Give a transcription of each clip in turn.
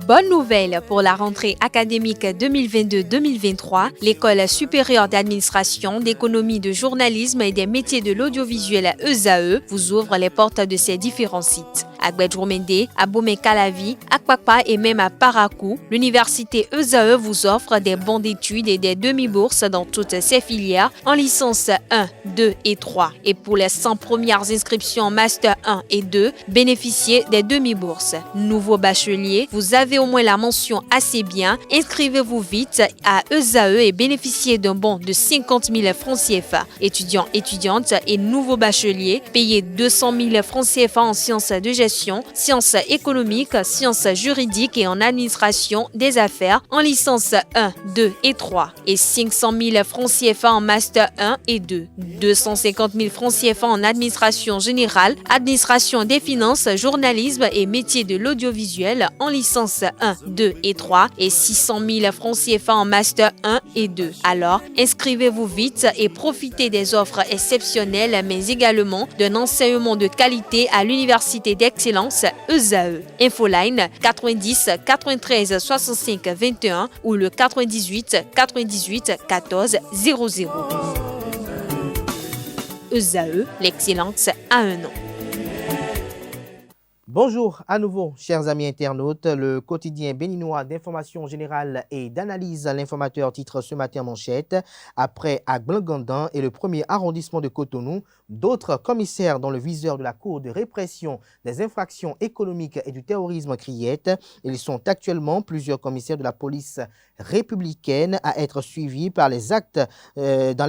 Bonne nouvelle pour la rentrée académique 2022-2023, l'École supérieure d'administration, d'économie, de journalisme et des métiers de l'audiovisuel ESAE vous ouvre les portes de ses différents sites. À Gbedjomende, à Bomé-Calavi, à Kpakpa et même à Parakou, l'université ESAE vous offre des bons d'études et des demi-bourses dans toutes ses filières en licence 1, 2 et 3. Et pour les 100 premières inscriptions en master 1 et 2, bénéficiez des demi-bourses. Nouveau bachelier, vous avez au moins la mention assez bien. Inscrivez-vous vite à ESAE et bénéficiez d'un bon de 50 000 francs CFA. Étudiants, étudiantes et nouveaux bacheliers, payez 200 000 francs CFA en sciences de gestion, sciences économiques, sciences juridiques et en administration des affaires en licence 1, 2 et 3 et 500 000 francs CFA en master 1 et 2, 250 000 francs CFA en administration générale, administration des finances, journalisme et métiers de l'audiovisuel en licence 1, 2 et 3 et 600 000 francs CFA en master 1 et 2. Alors, inscrivez-vous vite et profitez des offres exceptionnelles mais également d'un enseignement de qualité à l'université d'excellence ESAE. Infoline 90 93 65 21 ou le 98 98 14 00. ESAE, l'excellence à un nom. Bonjour à nouveau, chers amis internautes. Le quotidien béninois d'information générale et d'analyse, l'informateur titre ce matin en manchette: après Agblgandan et le premier arrondissement de Cotonou, d'autres commissaires dans le viseur de la Cour de répression des infractions économiques et du terrorisme crient. Ils sont actuellement plusieurs commissaires de la police républicaine à être suivis par les actes, dans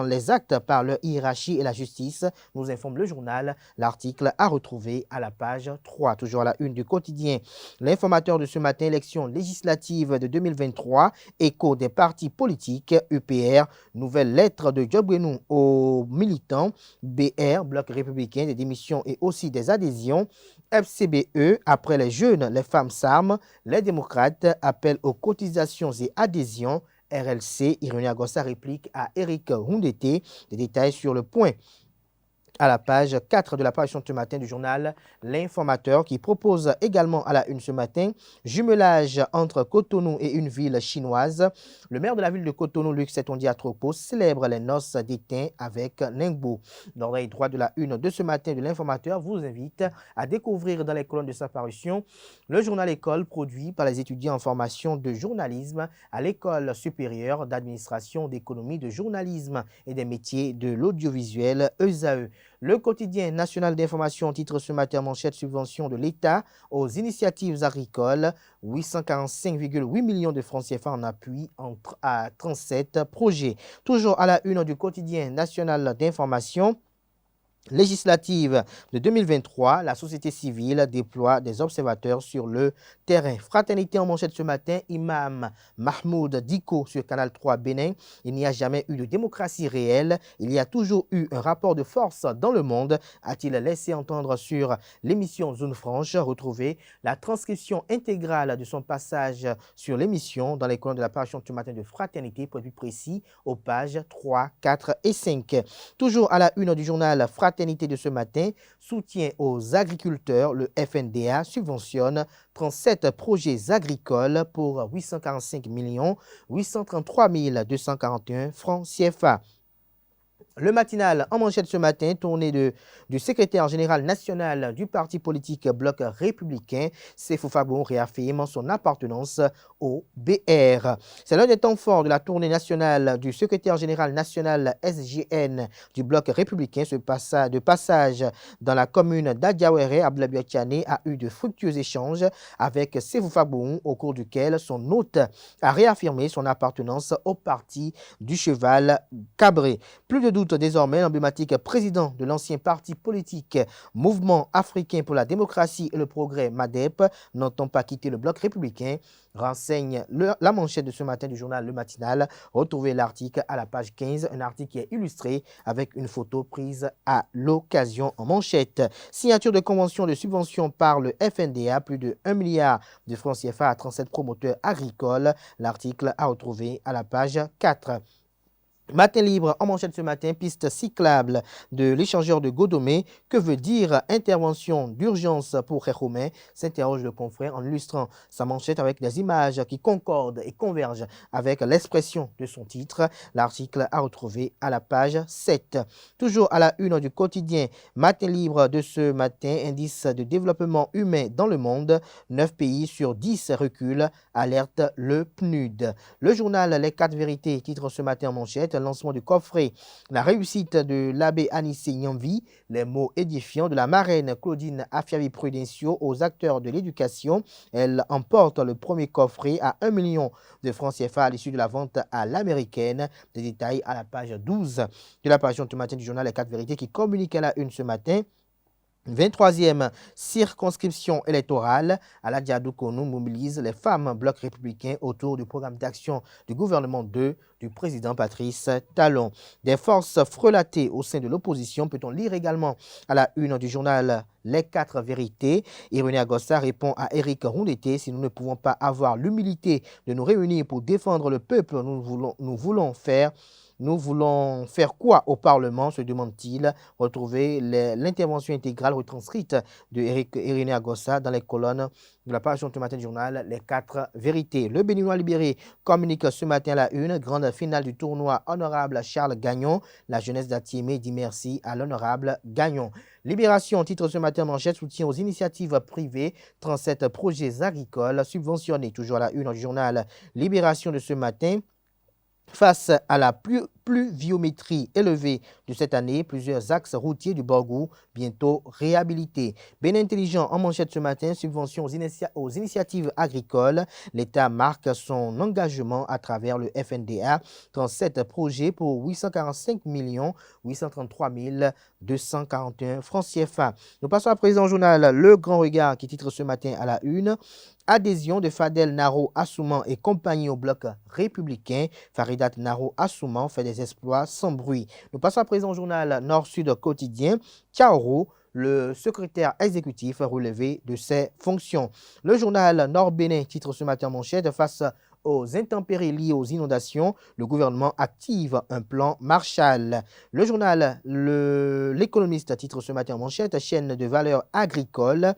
les actes par leur hiérarchie et la justice, nous informe le journal. L'article à retrouver à la page 3, toujours à la une du quotidien. L'informateur de ce matin: élection législative de 2023, écho des partis politiques, UPR, nouvelle lettre de Djobrenou aux militants, BR, Bloc républicain, des démissions et aussi des adhésions, FCBE, après les jeunes, les femmes s'arment, les démocrates appellent aux cotisations et adhésions, RLC, Ironia Gossa réplique à Eric Houndete, des détails sur le point à la page 4 de la parution de ce matin du journal L'Informateur, qui propose également à la une ce matin: jumelage entre Cotonou et une ville chinoise. Le maire de la ville de Cotonou, Luc Setondiatropo, célèbre les noces d'étain avec Ningbo. L'oreille droite de la une de ce matin de L'Informateur vous invite à découvrir dans les colonnes de sa parution le journal École produit par les étudiants en formation de journalisme à l'École supérieure d'administration, d'économie, de journalisme et des métiers de l'audiovisuel ESAE. Le quotidien national d'information titre ce matin manchette: subvention de l'État aux initiatives agricoles, 845,8 millions de francs CFA en appui à 37 projets. Toujours à la une du quotidien national d'information législative de 2023, la société civile déploie des observateurs sur le terrain. Fraternité en manchette ce matin: Imam Mahmoud Diko sur Canal 3 Bénin. Il n'y a jamais eu de démocratie réelle, il y a toujours eu un rapport de force dans le monde, a-t-il laissé entendre sur l'émission Zone Franche. Retrouvez la transcription intégrale de son passage sur l'émission dans les colonnes de la parution ce matin de Fraternité, pour être plus précis, aux pages 3, 4 et 5. Toujours à la une du journal Fraternité de ce matin: soutien aux agriculteurs, le FNDA subventionne 37 projets agricoles pour 845 833 241 francs CFA. Le matinal en manchette ce matin, tournée du secrétaire général national du parti politique Bloc républicain, Séfou Fabon, réaffirme son appartenance au BR. C'est l'un des temps forts de la tournée nationale du secrétaire général national SGN du Bloc républicain. De passage dans la commune d'Adiawere, Ablabiachane, a eu de fructueux échanges avec Séfou Fabon, au cours duquel son hôte a réaffirmé son appartenance au parti du cheval cabré. Plus de doute désormais, l'emblématique président de l'ancien parti politique Mouvement africain pour la démocratie et le progrès, MADEP, n'entend pas quitter le Bloc républicain, renseigne la manchette de ce matin du journal Le Matinal. Retrouvez l'article à la page 15, un article qui est illustré avec une photo prise à l'occasion en manchette. Signature de convention de subvention par le FNDA, plus de 1 milliard de francs CFA à 37 promoteurs agricoles. L'article à retrouver à la page 4. Matin libre en manchette ce matin, piste cyclable de l'échangeur de Godomé. Que veut dire intervention d'urgence pour Khéroumé? S'interroge le confrère en illustrant sa manchette avec des images qui concordent et convergent avec l'expression de son titre. L'article à retrouver à la page 7. Toujours à la une du quotidien Matin libre de ce matin, indice de développement humain dans le monde. 9 pays sur 10 reculent, alerte le PNUD. Le journal Les 4 vérités titre ce matin en manchette lancement du coffret, la réussite de l'abbé Anissé Nyamvi, les mots édifiants de la marraine Claudine Afiavi-Prudencio aux acteurs de l'éducation. Elle emporte le premier coffret à 1 million de francs CFA à l'issue de la vente à l'américaine. Des détails à la page 12 de la page ce matin du journal Les 4 vérités qui communique à la une ce matin. 23e circonscription électorale, Aladia Doukonou mobilise les femmes bloc républicain autour du programme d'action du gouvernement 2 du président Patrice Talon. Des forces frelatées au sein de l'opposition, peut-on lire également à la une du journal Les 4 vérités. Irénée Agossa répond à Éric Rondeté: si nous ne pouvons pas avoir l'humilité de nous réunir pour défendre le peuple, nous voulons faire quoi au Parlement, se demande-t-il. Retrouvez l'intervention intégrale retranscrite de Irénée Agossa dans les colonnes de la page ce matin du journal Les 4 vérités. Le Béninois libéré communique ce matin à la une. Grande finale du tournoi honorable Charles Gagnon. La jeunesse d'Atiémé dit merci à l'honorable Gagnon. Libération, titre ce matin manchette, soutien aux initiatives privées. 37 projets agricoles subventionnés. Toujours à la une du journal Libération de ce matin. Face à la pluviométrie élevée de cette année, plusieurs axes routiers du Borgou bientôt réhabilités. Bénin Intelligent en manchette ce matin, subvention aux initiatives agricoles. L'État marque son engagement à travers le FNDA. 37 projets pour 845 833 241 francs CFA. Nous passons à présent au journal Le Grand Regard qui titre ce matin à la une. Adhésion de Fadel Naro Assouman et compagnie au bloc républicain. Faridat Naro Assouman fait des exploits sans bruit. Nous passons à présent au journal Nord-Sud quotidien. Kaoro, le secrétaire exécutif relevé de ses fonctions. Le journal Nord-Bénin titre ce matin manchette: face aux intempéries liées aux inondations, le gouvernement active un plan Marshall. Le journal L'Économiste titre ce matin manchette: chaîne de valeur agricole.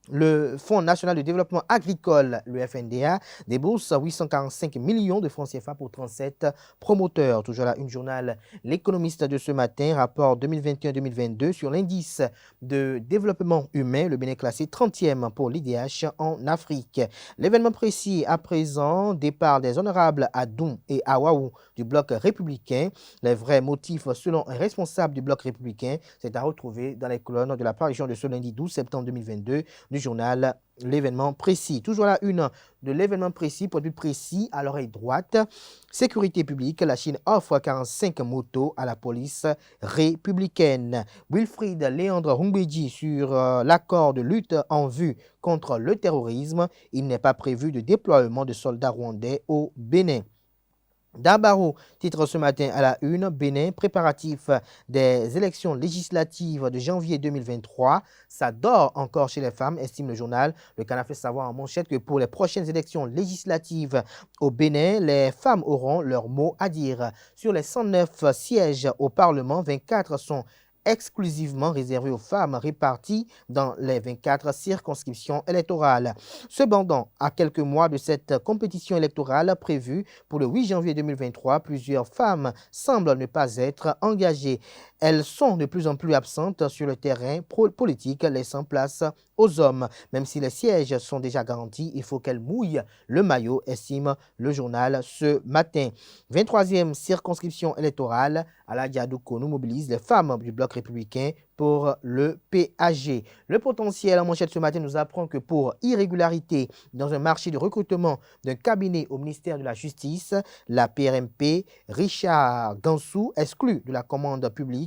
Le Fonds national de développement agricole, le FNDA, débourse 845 millions de francs CFA pour 37 promoteurs. Toujours là, une journal L'Économiste de ce matin, rapport 2021-2022 sur l'indice de développement humain, le Bénin classé 30e pour l'IDH en Afrique. L'événement précis à présent, départ des honorables à Doum et à Waou du bloc républicain. Les vrais motifs selon un responsable du bloc républicain, c'est à retrouver dans les colonnes de la parution de ce lundi 12 septembre 2022 du journal L'événement précis. Toujours à la une de l'événement précis, produit précis à l'oreille droite. Sécurité publique, la Chine offre 45 motos à la police républicaine. Wilfried Léandre Humbedji sur l'accord de lutte en vue contre le terrorisme. Il n'est pas prévu de déploiement de soldats rwandais au Bénin. Dabaro titre ce matin à la une, Bénin, préparatif des élections législatives de janvier 2023. Ça dort encore chez les femmes, estime le journal. Le Canard fait savoir en manchette que pour les prochaines élections législatives au Bénin, les femmes auront leur mot à dire. Sur les 109 sièges au Parlement, 24 sont exclusivement réservé aux femmes réparties dans les 24 circonscriptions électorales. Cependant, à quelques mois de cette compétition électorale prévue pour le 8 janvier 2023, plusieurs femmes semblent ne pas être engagées. Elles sont de plus en plus absentes sur le terrain politique, laissant place aux hommes. Même si les sièges sont déjà garantis, il faut qu'elles mouillent le maillot, estime le journal ce matin. 23e circonscription électorale, Aladia Doukonou mobilise les femmes du bloc républicain pour le PAG. Le potentiel en manchette ce matin nous apprend que pour irrégularité dans un marché de recrutement d'un cabinet au ministère de la Justice, la PRMP, Richard Gansou, exclu de la commande publique.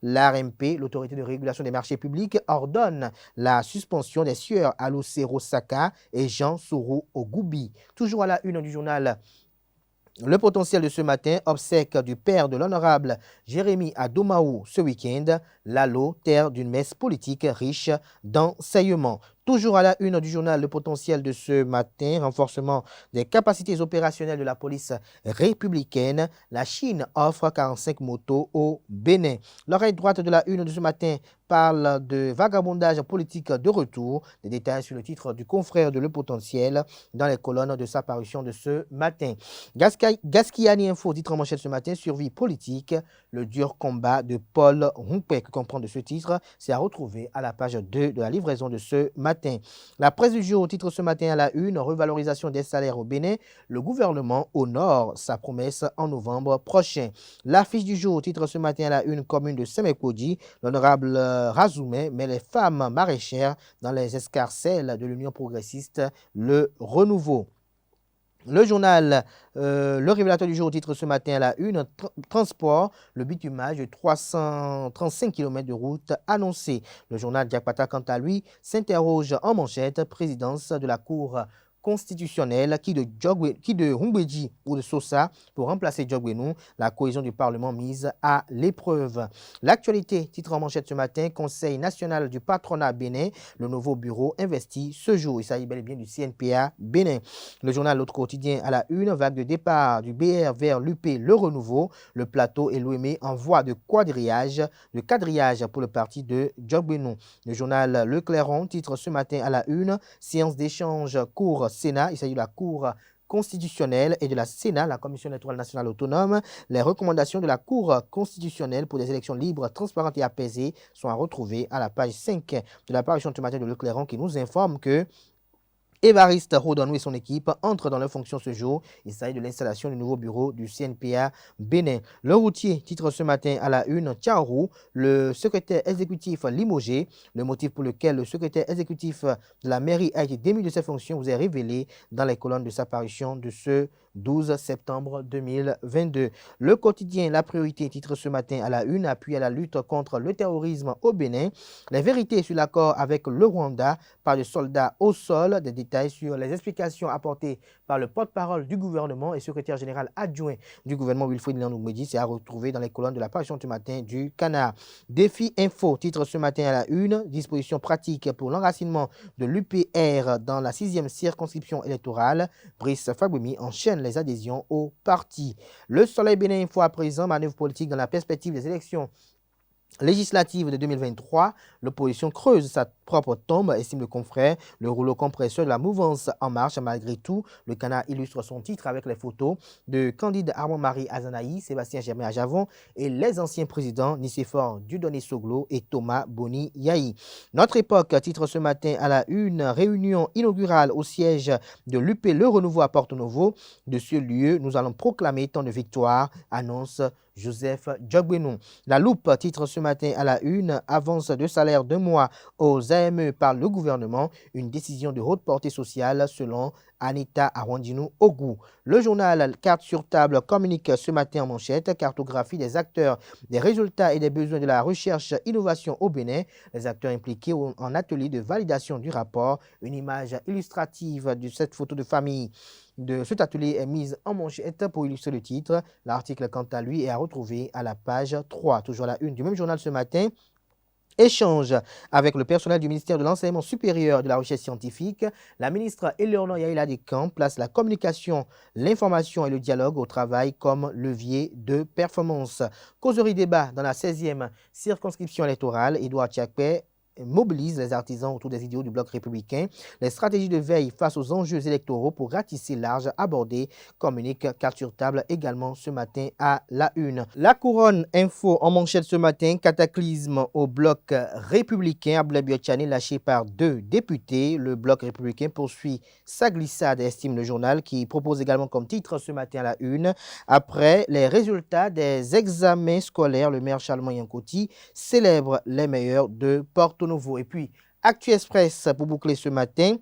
L'ARMP, l'autorité de régulation des marchés publics, ordonne la suspension des sieurs Aloussé Rosaka et Jean Sourou Ogoubi. Toujours à la une du journal Le potentiel de ce matin, obsèque du père de l'honorable Jérémy à Domaou ce week-end, Lalo, terre d'une messe politique riche d'enseignements. Toujours à la une du journal Le Potentiel de ce matin, renforcement des capacités opérationnelles de la police républicaine. La Chine offre 45 motos au Bénin. L'oreille droite de la une de ce matin parle de vagabondage politique de retour. Des détails sur le titre du confrère de Le Potentiel dans les colonnes de sa parution de ce matin. Gaskiani Info, titre en manchette ce matin, survie politique, le dur combat de Paul Rompé, que comprend de ce titre, c'est à retrouver à la page 2 de la livraison de ce matin. La presse du jour, titre ce matin à la une, revalorisation des salaires au Bénin, le gouvernement honore sa promesse en novembre prochain. L'affiche du jour, titre ce matin à la une, commune de Semekwodi, l'honorable Razoumé met les femmes maraîchères dans les escarcelles de l'Union progressiste, le renouveau. Le journal Le Révélateur du jour titre ce matin à la une, transport, le bitumage de 335 km de route annoncé. Le journal Diakpata, quant à lui, s'interroge en manchette, présidence de la Cour constitutionnelle qui de Humbedji ou de Sosa pour remplacer Djogbenou, la cohésion du Parlement mise à l'épreuve. L'actualité, titre en manchette ce matin, Conseil national du patronat Bénin, le nouveau bureau investi ce jour. Il s'agit bel et bien du CNPA Bénin. Le journal L'Autre Quotidien à la une, vague de départ du BR vers l'UP Le Renouveau, le plateau et l'OME en voie de quadrillage pour le parti de Djogbenou. Le journal Le Clairon, titre ce matin à la une, séance d'échange cours Sénat, il s'agit de la Cour constitutionnelle et de la Sénat, la Commission électorale nationale autonome. Les recommandations de la Cour constitutionnelle pour des élections libres, transparentes et apaisées sont à retrouver à la page 5 de la parution ce matin de Le Clairon qui nous informe que Évariste Rodonou et son équipe entrent dans leurs fonctions ce jour. Il s'agit de l'installation du nouveau bureau du CNPA Bénin. Le routier titre ce matin à la une, Tiaorou, le secrétaire exécutif limogé. Le motif pour lequel le secrétaire exécutif de la mairie a été démis de ses fonctions vous est révélé dans les colonnes de sa parution de ce 12 septembre 2022. Le quotidien La Priorité titre ce matin à la une, appui à la lutte contre le terrorisme au Bénin. Les vérités sur l'accord avec le Rwanda par les soldats au sol. Des détails sur les explications apportées par le porte-parole du gouvernement et secrétaire général adjoint du gouvernement Wilfried Ndong-Medi, c'est à retrouver dans les colonnes de la parution ce matin du Canard. Défi Info titre ce matin à la une, dispositions pratiques pour l'enracinement de l'UPR dans la 6e circonscription électorale. Brice Fagbemi enchaîne les adhésions au parti. Le Soleil Bénin Info à présent, manœuvre politique dans la perspective des élections législative de 2023, l'opposition creuse sa propre tombe, estime le confrère. Le rouleau compresseur de la mouvance En Marche, malgré tout, le Canard illustre son titre avec les photos de Candide Armand-Marie Azanaï, Sébastien Germain Ajavon et les anciens présidents Nicéphore Dieudonné Soglo et Thomas Boni Yahi. Notre époque titre ce matin à la une, réunion inaugurale au siège de l'UP Le Renouveau à Porto-Novo. De ce lieu, nous allons proclamer tant de victoire, annonce Joseph Djogbenou. La Loupe titre ce matin à la une, avance de salaire de mois aux AME par le gouvernement, une décision de haute portée sociale selon Anita Arwandinou Ogou. Le journal Carte sur table communique ce matin en manchette, cartographie des acteurs, des résultats et des besoins de la recherche innovation au Bénin, les acteurs impliqués en atelier de validation du rapport, une image illustrative de cette photo de famille de cet atelier est mise en manchette pour illustrer le titre. L'article, quant à lui, est à retrouver à la page 3. Toujours à la une du même journal ce matin. Échange avec le personnel du ministère de l'Enseignement supérieur et de la Recherche scientifique. La ministre Éléonore Yaïla Descamps place la communication, l'information et le dialogue au travail comme levier de performance. Causerie débat dans la 16e circonscription électorale. Édouard Tchakpé mobilise les artisans autour des idéaux du bloc républicain. Les stratégies de veille face aux enjeux électoraux pour ratisser large abordé, communique Carte sur table également ce matin à la une. La Couronne Info en manchette ce matin, cataclysme au bloc républicain. Abdoulaye Biotchani lâché par 2 députés. Le bloc républicain poursuit sa glissade, estime le journal, qui propose également comme titre ce matin à la une. Après les résultats des examens scolaires, le maire Charles Yankoti célèbre les meilleurs de Porto Nouveau. Et puis, Actu Express pour boucler ce matin.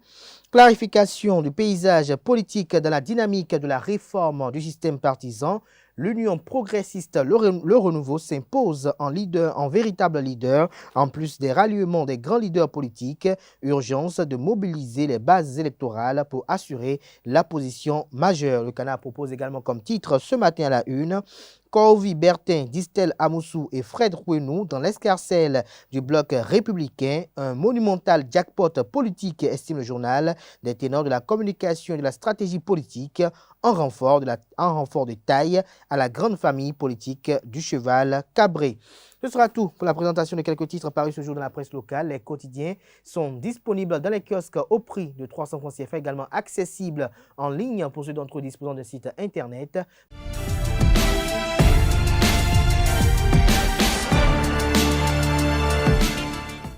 Clarification du paysage politique dans la dynamique de la réforme du système partisan. l'Union progressiste Le Renouveau s'impose en véritable leader. En plus des ralliements des grands leaders politiques, urgence de mobiliser les bases électorales pour assurer la position majeure. Le Canard propose également comme titre ce matin à la une: Corvi Bertin, Distel Amoussou et Fred Rouenou dans l'escarcelle du bloc républicain. Un monumental jackpot politique, estime le journal. Des ténors de la communication et de la stratégie politique en renfort de taille à la grande famille politique du cheval cabré. Ce sera tout pour la présentation de quelques titres parus ce jour dans la presse locale. Les quotidiens sont disponibles dans les kiosques au prix de 300 francs CFA, également accessibles en ligne pour ceux d'entre eux disposant de site internet.